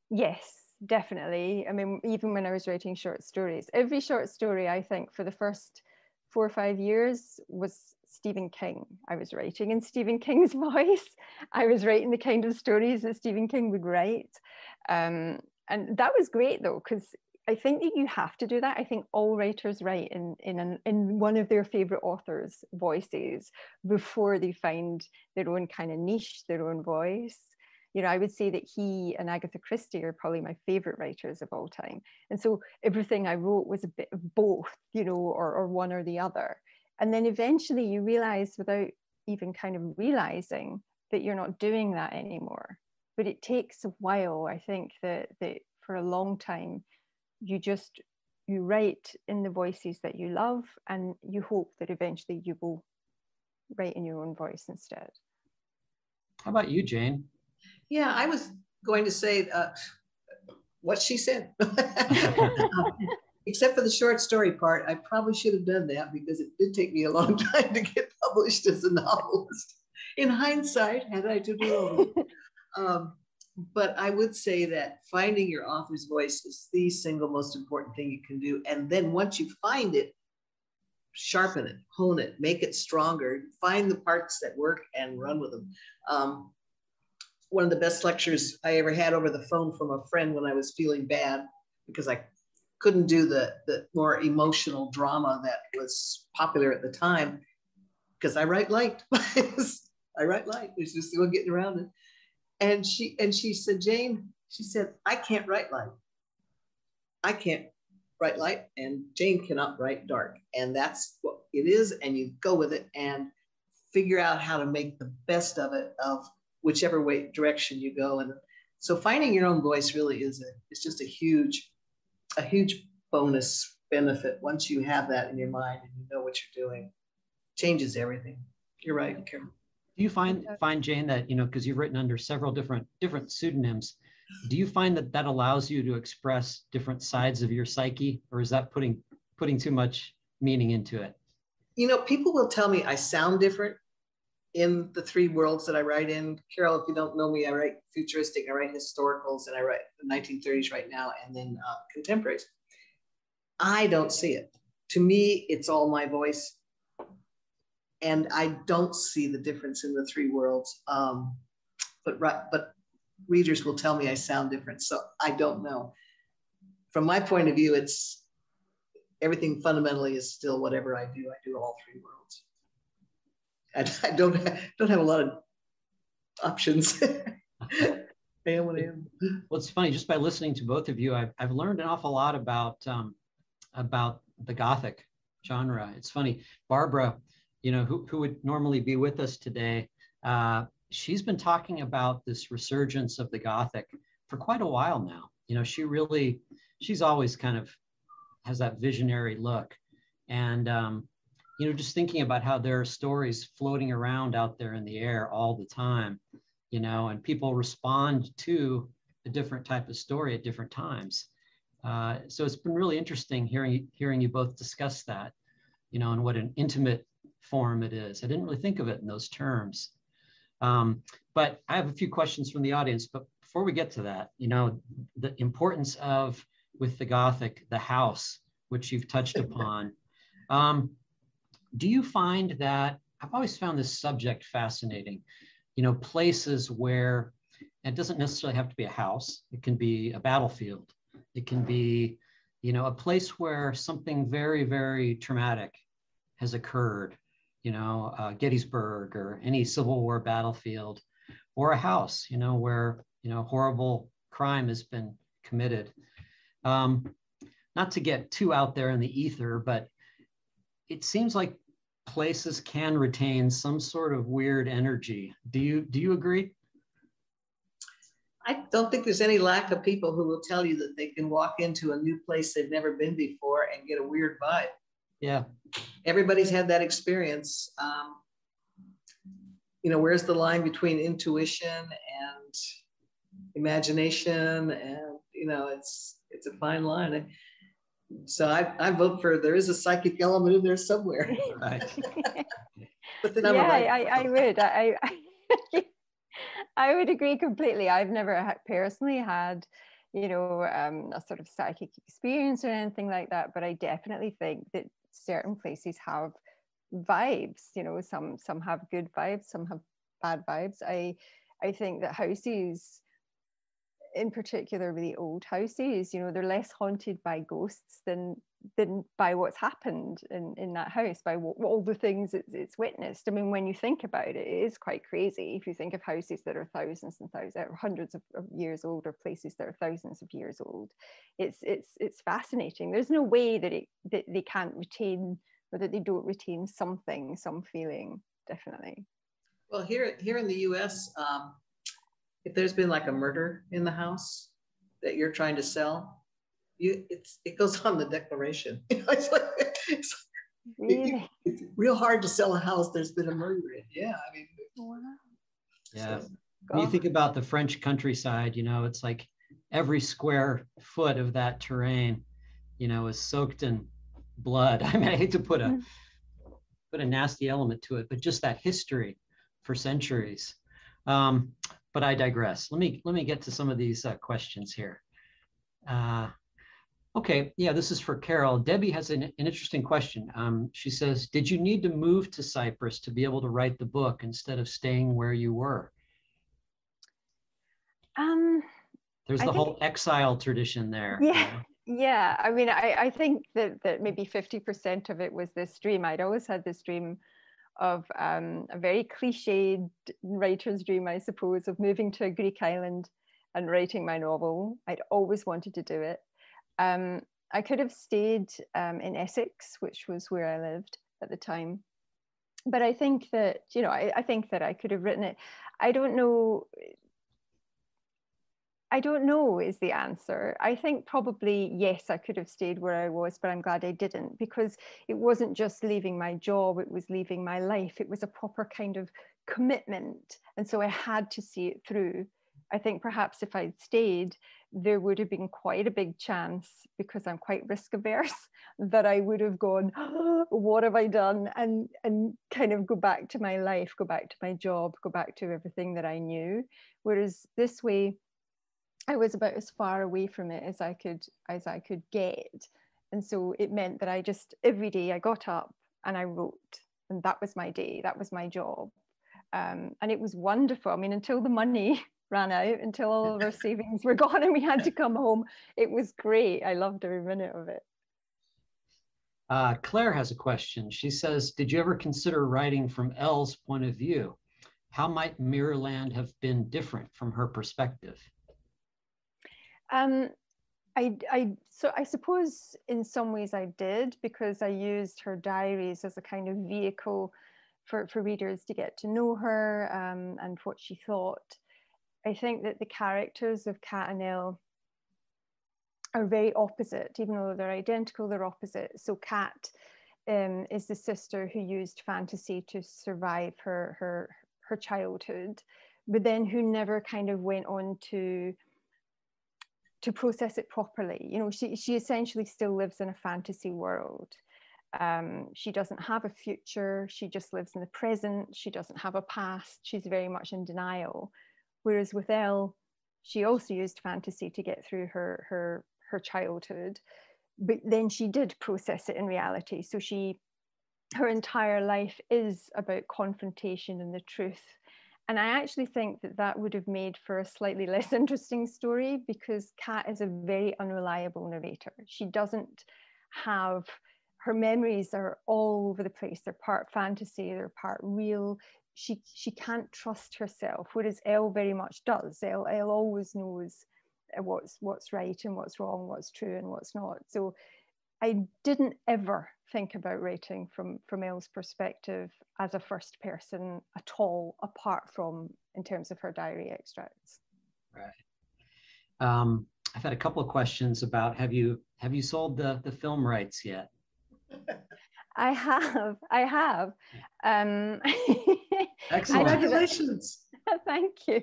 Yes, definitely. I mean, even when I was writing short stories, every short story, I think, for the first 4 or 5 years was Stephen King. I was writing in Stephen King's voice. I was writing the kind of stories that Stephen King would write. And that was great, though, because I think that you have to do that. I think all writers write in one of their favorite authors' voices before they find their own kind of niche, their own voice. I would say that he and Agatha Christie are probably my favorite writers of all time. And so everything I wrote was a bit of both, or one or the other. And then eventually you realize, without even kind of realizing, that you're not doing that anymore. But it takes a while. I think that for a long time, you write in the voices that you love, and you hope that eventually you will write in your own voice instead. How about you, Jayne? Yeah, I was going to say what she said. Except for the short story part, I probably should have done that because it did take me a long time to get published as a novelist. In hindsight, had I to do over. But I would say that finding your author's voice is the single most important thing you can do. And then once you find it, sharpen it, hone it, make it stronger, find the parts that work and run with them. One of the best lectures I ever had over the phone from a friend when I was feeling bad because I couldn't do the more emotional drama that was popular at the time because I write light. I write light. It's just getting around it. And she said, Jayne, she said, I can't write light. I can't write light, and Jayne cannot write dark. And that's what it is. And you go with it and figure out how to make the best of it, of whichever direction you go. And so finding your own voice really is just a huge bonus benefit. Once you have that in your mind and you know what you're doing, changes everything. You're right, Carole. Do you find Jayne that, because you've written under several different pseudonyms, do you find that allows you to express different sides of your psyche, or is that putting too much meaning into it? People will tell me I sound different in the three worlds that I write in. Carole, if you don't know me, I write futuristic, I write historicals, and I write the 1930s right now, and then contemporaries. I don't see it. To me, it's all my voice. And I don't see the difference in the three worlds. But readers will tell me I sound different. So I don't know. From my point of view, it's everything fundamentally is still whatever I do all three worlds. I don't have a lot of options. I am what I am. Well, it's funny, just by listening to both of you, I've learned an awful lot about the Gothic genre. It's funny, Barbara, who would normally be with us today, she's been talking about this resurgence of the Gothic for quite a while now. She's always kind of has that visionary look. And, just thinking about how there are stories floating around out there in the air all the time, and people respond to a different type of story at different times. So it's been really interesting hearing you both discuss that, and what an intimate form it is. I didn't really think of it in those terms. But I have a few questions from the audience. But before we get to that, the importance of, with the Gothic, the house, which you've touched upon. Do you find that, I've always found this subject fascinating, places where it doesn't necessarily have to be a house. It can be a battlefield. It can be, a place where something very, very traumatic has occurred, Gettysburg or any Civil War battlefield, or a house, where, horrible crime has been committed. Not to get too out there in the ether, but it seems like places can retain some sort of weird energy. Do you agree? I don't think there's any lack of people who will tell you that they can walk into a new place they've never been before and get a weird vibe. Yeah. Everybody's had that experience. Where's the line between intuition and imagination? And, it's a fine line. So I vote for, there is a psychic element in there somewhere. Right. But then I would. I would agree completely. I've never personally had, a sort of psychic experience or anything like that, but I definitely think that certain places have vibes. Some have good vibes, some have bad vibes. I think that houses, in particular really old houses, they're less haunted by ghosts than by what's happened in that house, by all the things it's witnessed. I mean, when you think about it, it is quite crazy. If you think of houses that are thousands and thousands, or hundreds of years old, or places that are thousands of years old, it's fascinating. There's no way that they can't retain, or that they don't retain something, some feeling, definitely. Well, here in the U.S., if there's been like a murder in the house that you're trying to sell, it goes on the declaration. It's like Really? it's real hard to sell a house there's been a murder in. Yeah, I mean. Wow. Yeah. So, When you think about the French countryside, it's like every square foot of that terrain, is soaked in blood. I mean, I hate to put a nasty element to it, but just that history for centuries. But I digress. Let me get to some of these questions here. Okay, yeah, this is for Carole. Debbie has an interesting question. She says, did you need to move to Cyprus to be able to write the book instead of staying where you were? There's the whole exile tradition there. Yeah, yeah. I mean, I think that maybe 50% of it was this dream. I'd always had this dream of a very cliched writer's dream, I suppose, of moving to a Greek island and writing my novel. I'd always wanted to do it. I could have stayed in Essex, which was where I lived at the time. But I think that, I think that I could have written it. I don't know is the answer. I think probably, yes, I could have stayed where I was, but I'm glad I didn't, because it wasn't just leaving my job, it was leaving my life. It was a proper kind of commitment. And so I had to see it through. I think perhaps if I'd stayed, there would have been quite a big chance, because I'm quite risk averse, that I would have gone, oh, what have I done? And kind of go back to my life, go back to my job, go back to everything that I knew. Whereas this way, I was about as far away from it as I could get. And so it meant that I just, every day I got up and I wrote, and that was my day, that was my job. And it was wonderful. I mean, until the money ran out, until all of our savings were gone and we had to come home, it was great. I loved every minute of it. Claire has a question. She says, did you ever consider writing from Elle's point of view? How might Mirrorland have been different from her perspective? So I suppose in some ways I did, because I used her diaries as a kind of vehicle for readers to get to know her and what she thought. I think that the characters of Kat and Elle are very opposite, even though they're identical, they're opposite. So Kat is the sister who used fantasy to survive her childhood, but then who never kind of went on to process it properly. She essentially still lives in a fantasy world. She doesn't have a future. She just lives in the present. She doesn't have a past. She's very much in denial. Whereas with Elle, she also used fantasy to get through her childhood, but then she did process it in reality. So her entire life is about confrontation and the truth. And I actually think that would have made for a slightly less interesting story, because Kat is a very unreliable narrator. She doesn't have, her memories are all over the place. They're part fantasy, they're part real. She can't trust herself, whereas Elle very much does. Elle always knows what's right and what's wrong, what's true and what's not. So I didn't ever think about writing from Elle's perspective as a first person at all, apart from in terms of her diary extracts. Right. I've had a couple of questions about, have you sold the film rights yet? I have. Excellent. Congratulations. Thank you.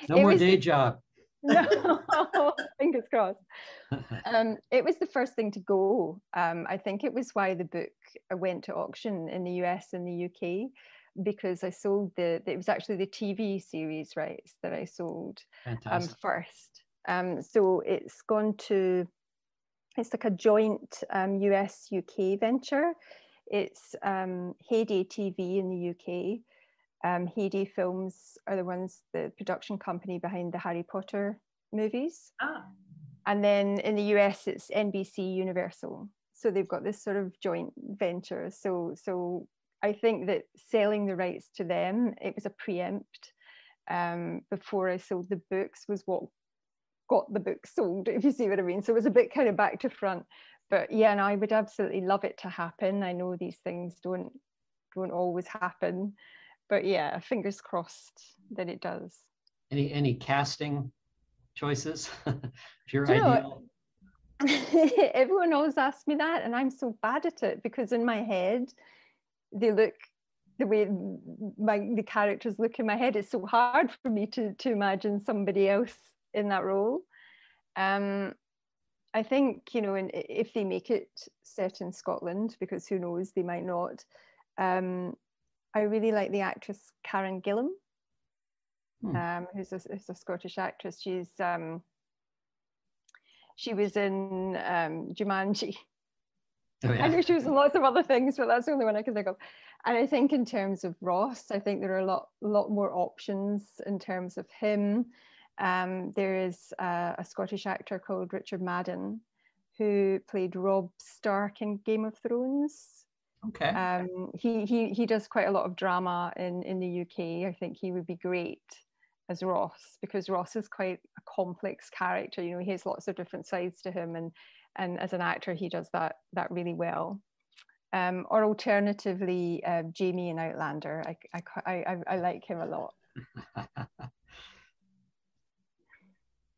No more day job. No, fingers crossed. It was the first thing to go. I think it was why the book went to auction in the US and the UK, because I sold it was actually the TV series rights that I sold first. So it's like a joint US UK venture. It's Heyday TV in the UK. Heyday Films are the production company behind the Harry Potter movies. And then in the US, it's NBC Universal. So they've got this sort of joint venture. So I think that selling the rights to them, it was a preempt before I sold the books, was what got the book sold, if you see what I mean. So it was a bit kind of back to front. But yeah, and I would absolutely love it to happen. I know these things don't always happen. But yeah, fingers crossed that it does. Any casting choices? If you're Do you know, ideal. everyone always asks me that, and I'm so bad at it because in my head, they look the way the characters look in my head. It's so hard for me to imagine somebody else in that role. I think, you know, if they make it set in Scotland, because who knows, they might not. I really like the actress Karen Gillan, who's a Scottish actress. She was in Jumanji. Oh, yeah. I know she was in lots of other things, but that's the only one I can think of. And I think in terms of Ross, I think there are a lot more options in terms of him. There is a Scottish actor called Richard Madden who played Robb Stark in Game of Thrones. Okay. He does quite a lot of drama in the UK. I think he would be great as Ross, because Ross is quite a complex character. You know, he has lots of different sides to him, and as an actor, he does that really well. Or alternatively, Jamie in Outlander. I like him a lot.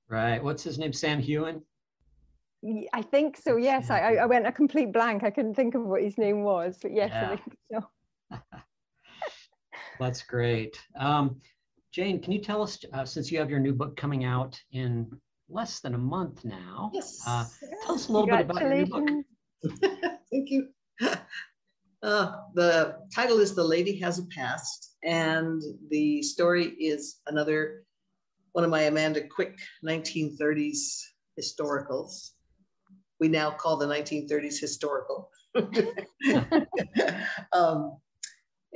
Right. What's his name? Sam Heughan? I think so, yes. I went a complete blank. I couldn't think of what his name was, but yes, yeah. I think so. That's great. Jayne, can you tell us, since you have your new book coming out in less than a month now, yes. Tell us a little bit about your new book. Thank you. The title is The Lady Has a Past, and the story is another one of my Amanda Quick 1930s historicals. We now call the 1930s historical.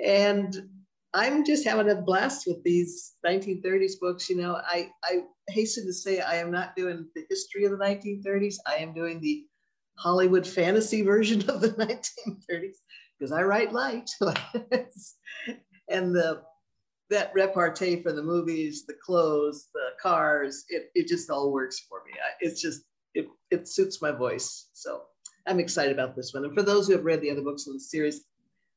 And I'm just having a blast with these 1930s books. You know, I hasten to say I am not doing the history of the 1930s. I am doing the Hollywood fantasy version of the 1930s, because I write light. And that repartee for the movies, the clothes, the cars, it just all works for me. It's just, it suits my voice. So I'm excited about this one. And for those who have read the other books in the series,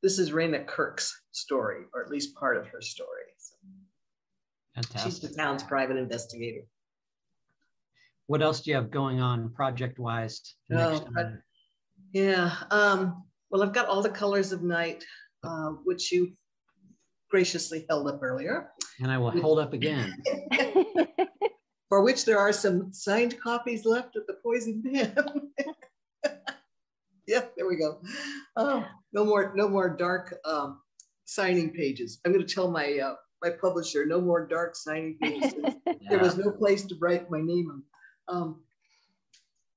this is Raina Kirk's story, or at least part of her story. So fantastic. She's the town's private investigator. What else do you have going on project-wise? Yeah. Well, I've got All the Colors of Night, which you graciously held up earlier. And I will hold up again. For which there are some signed copies left at the Poison Pen. Yeah, there we go. Oh, no more dark signing pages. I'm going to tell my my publisher, no more dark signing pages. Yeah. There was no place to write my name on.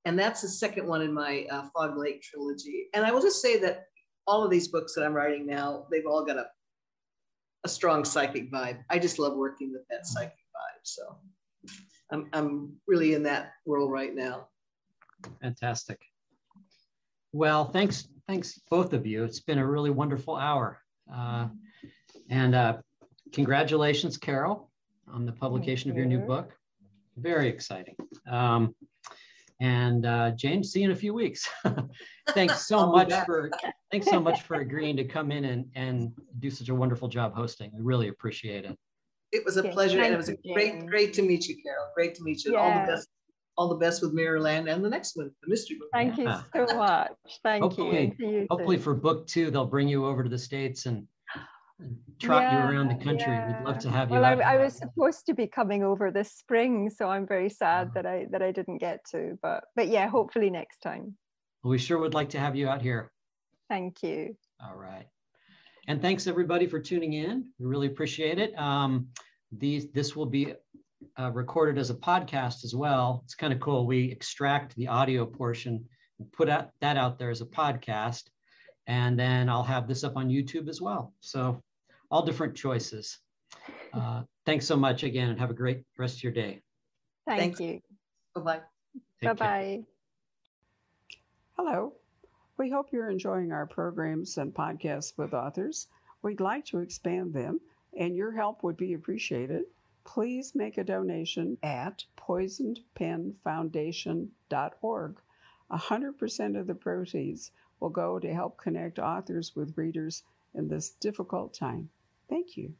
And that's the second one in my Fog Lake trilogy. And I will just say that all of these books that I'm writing now, they've all got a strong psychic vibe. I just love working with that psychic vibe. So I'm really in that world right now. Fantastic. Well, thanks both of you. It's been a really wonderful hour. And congratulations, Carole, on the publication of your new book. Very exciting. And Jayne, see you in a few weeks. Thanks so much for agreeing to come in and do such a wonderful job hosting. We really appreciate it. It was a pleasure, and it was great to meet you, Carole. Great to meet you. Yeah. All the best with Mirrorland and the next one, the mystery book. Thank you so much. Thank you. Hopefully for book 2, they'll bring you over to the States and trot you around the country. We'd love to have you. Well, I was supposed to be coming over this spring, so I'm very sad that I didn't get to. But yeah, hopefully next time. Well, we sure would like to have you out here. Thank you. All right. And thanks everybody for tuning in. We really appreciate it. This will be recorded as a podcast as well. It's kind of cool. We extract the audio portion and put that out there as a podcast. And then I'll have this up on YouTube as well. So all different choices. Thanks so much again, and have a great rest of your day. Thank you. Bye-bye. Bye-bye. Hello. We hope you're enjoying our programs and podcasts with authors. We'd like to expand them, and your help would be appreciated. Please make a donation at poisonedpenfoundation.org. 100% of the proceeds will go to help connect authors with readers in this difficult time. Thank you.